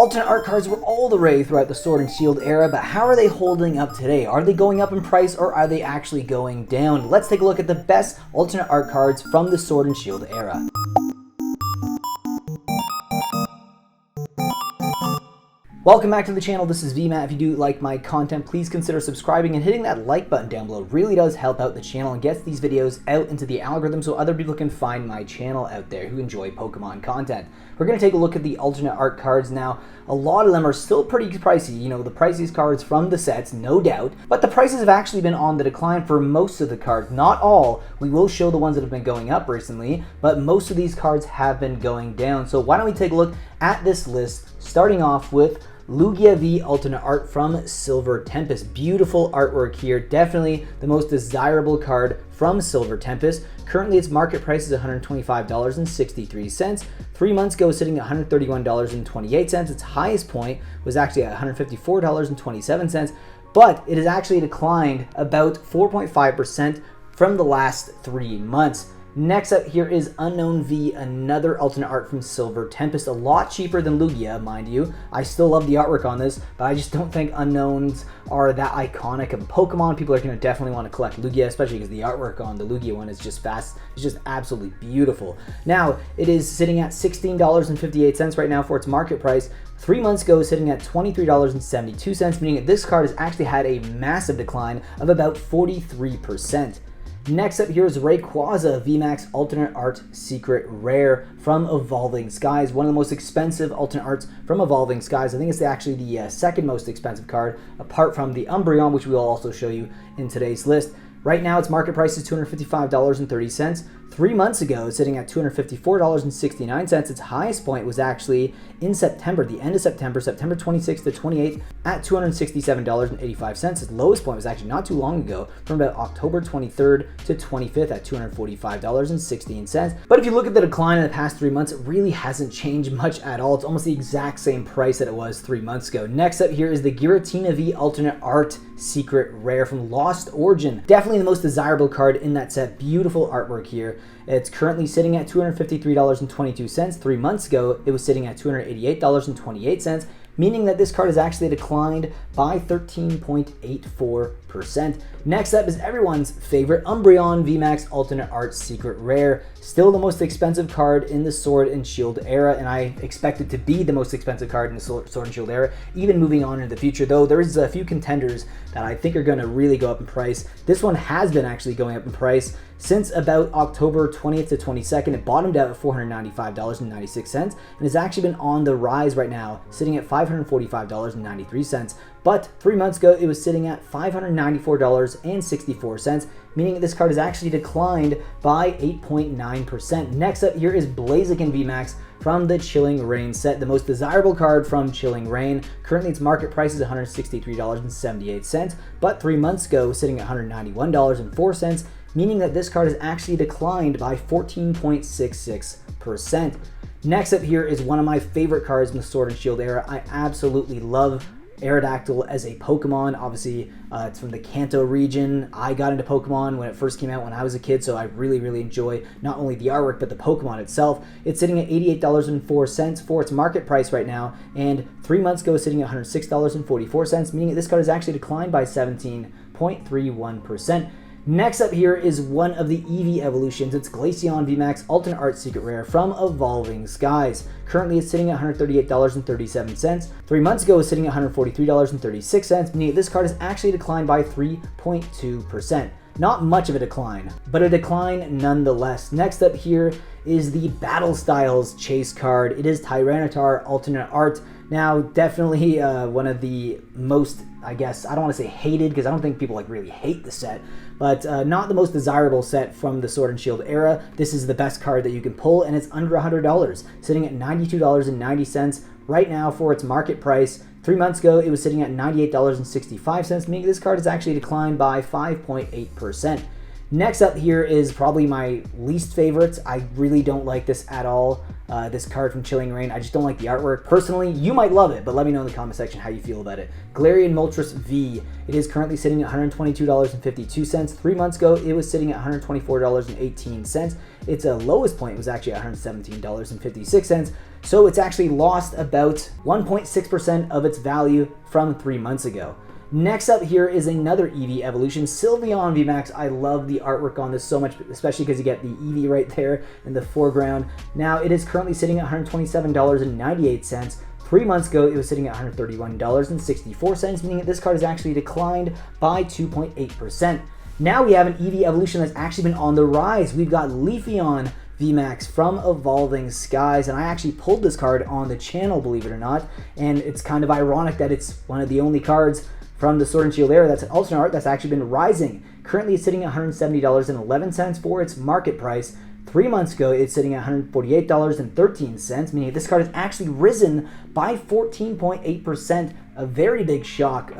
Alternate art cards were all the rage throughout the Sword and Shield era, but how are they holding up today? Are they going up in price or are they actually going down? Let's take a look at the best alternate art cards from the Sword and Shield era. Welcome back to the channel. This is Vmax. If you do like my content, please consider subscribing and hitting that like button down below. It really does help out the channel and gets these videos out into the algorithm so other people can find my channel out there who enjoy Pokemon content. We're going to take a look at the alternate art cards now. A lot of them are still pretty pricey. You know, the priciest cards from the sets, no doubt, but the prices have actually been on the decline for most of the cards. Not all. We will show the ones that have been going up recently, but most of these cards have been going down. So why don't we take a look at this list, starting off with Lugia V alternate art from Silver Tempest. Beautiful artwork here. Definitely the most desirable card from Silver Tempest. Currently its market price is $125.63. 3 months ago, sitting at $131.28. Its highest point was actually at $154.27, but it has actually declined about 4.5% from the last 3 months. Next up here is Unknown V, another alternate art from Silver Tempest. A lot cheaper than Lugia, mind you. I still love the artwork on this, but I just don't think Unknowns are that iconic of a Pokemon. People are going to definitely want to collect Lugia, especially because the artwork on the Lugia one is just fast. It's just absolutely beautiful. Now, it is sitting at $16.58 right now for its market price. 3 months ago, sitting at $23.72, meaning that this card has actually had a massive decline of about 43%. Next up here is Rayquaza Vmax alternate art secret rare from Evolving Skies. One of the most expensive alternate arts from Evolving Skies. I think it's actually the second most expensive card apart from the Umbreon, which we will also show you in today's list. Right now its market price is $255.30. 3 months ago, it's sitting at $254.69. Its highest point was actually in September, the end of September, September 26th to 28th at $267.85. Its lowest point was actually not too long ago, from about October 23rd to 25th at $245.16. But if you look at the decline in the past 3 months, it really hasn't changed much at all. It's almost the exact same price that it was 3 months ago. Next up here is the Giratina V alternate art secret rare from Lost Origin. Definitely the most desirable card in that set. Beautiful artwork here. It's currently sitting at $253.22. 3 months ago, it was sitting at $288.28, meaning that this card has actually declined by 13.84%. Next up is everyone's favorite Umbreon Vmax alternate art secret rare. Still the most expensive card in the Sword and Shield era, and I expect it to be the most expensive card in the Sword and Shield era, even moving on into the future, though there is a few contenders that I think are going to really go up in price. This one has been actually going up in price since about October 20th to 22nd. It bottomed out at $495.96 and has actually been on the rise right now, sitting at $545.93. But 3 months ago, it was sitting at $594.64, meaning that this card has actually declined by 8.9%. Next up here is Blaziken Vmax from the Chilling Reign set, the most desirable card from Chilling Reign. Currently, its market price is $163.78, but 3 months ago, it was sitting at $191.04, meaning that this card has actually declined by 14.66%. Next up here is one of my favorite cards in the Sword and Shield era. I absolutely love Aerodactyl as a Pokemon. Obviously, it's from the Kanto region. I got into Pokemon when it first came out when I was a kid, so I really enjoy not only the artwork, but the Pokemon itself. It's sitting at $88.04 for its market price right now, and 3 months ago, sitting at $106.44, meaning that this card has actually declined by 17.31%. Next up here is one of the Eevee evolutions. It's Leafeon Vmax alternate art secret rare from Evolving Skies. Currently it's sitting at $138.37. 3 months ago it was sitting at $143.36, meaning this card has actually declined by 3.2%. Not much of a decline, but a decline nonetheless. Next up here is the Battle Styles Chase card. It is Tyranitar alternate art. Now, definitely one of the most, I guess, I don't want to say hated, because I don't think people like really hate the set, but not the most desirable set from the Sword and Shield era. This is the best card that you can pull, and it's under $100, sitting at $92.90 right now for its market price. 3 months ago, it was sitting at $98.65, meaning this card has actually declined by 5.8%. Next up here is probably my least favorite. I really don't like this at all. This card from Chilling Reign. I just don't like the artwork. Personally, you might love it, but let me know in the comment section how you feel about it. Galarian Moltres V. It is currently sitting at $122.52. 3 months ago, it was sitting at $124.18. Its lowest point was actually $117.56. So it's actually lost about 1.6% of its value from 3 months ago. Next up here is another EV evolution, Sylveon Vmax. I love the artwork on this so much, especially because you get the EV right there in the foreground. Now it is currently sitting at $127.98. 3 months ago, it was sitting at $131.64, meaning that this card has actually declined by 2.8%. Now we have an EV evolution that's actually been on the rise. We've got Leafeon Vmax from Evolving Skies, and I actually pulled this card on the channel, believe it or not, and it's kind of ironic that it's one of the only cards from the Sword and Shield era that's an alternate art that's actually been rising. Currently it's sitting at $170.11 for its market price. 3 months ago it's sitting at $148.13, meaning this card has actually risen by 14.8%, a very big shock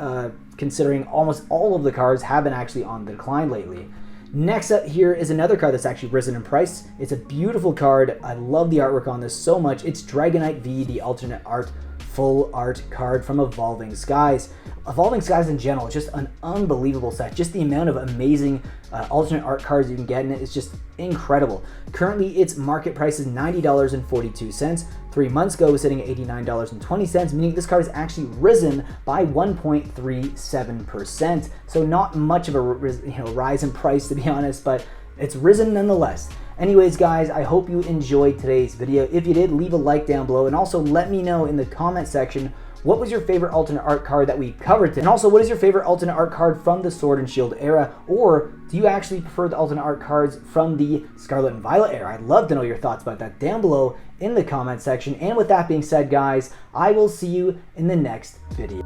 considering almost all of the cards have been actually on the decline lately. Next up here is another card that's actually risen in price. It's a beautiful card. I love the artwork on this so much. It's Dragonite V, the alternate art full art card from Evolving Skies. Evolving Skies in general is just an unbelievable set. Just the amount of amazing alternate art cards you can get in it is just incredible. Currently, its market price is $90.42. 3 months ago, it was sitting at $89.20, meaning this card has actually risen by 1.37%. So not much of a rise in price, to be honest, but it's risen nonetheless. Anyways, guys, I hope you enjoyed today's video. If you did, leave a like down below, and also let me know in the comment section what was your favorite alternate art card that we covered today? And also, what is your favorite alternate art card from the Sword and Shield era? Or do you actually prefer the alternate art cards from the Scarlet and Violet era? I'd love to know your thoughts about that down below in the comment section. And with that being said, guys, I will see you in the next video.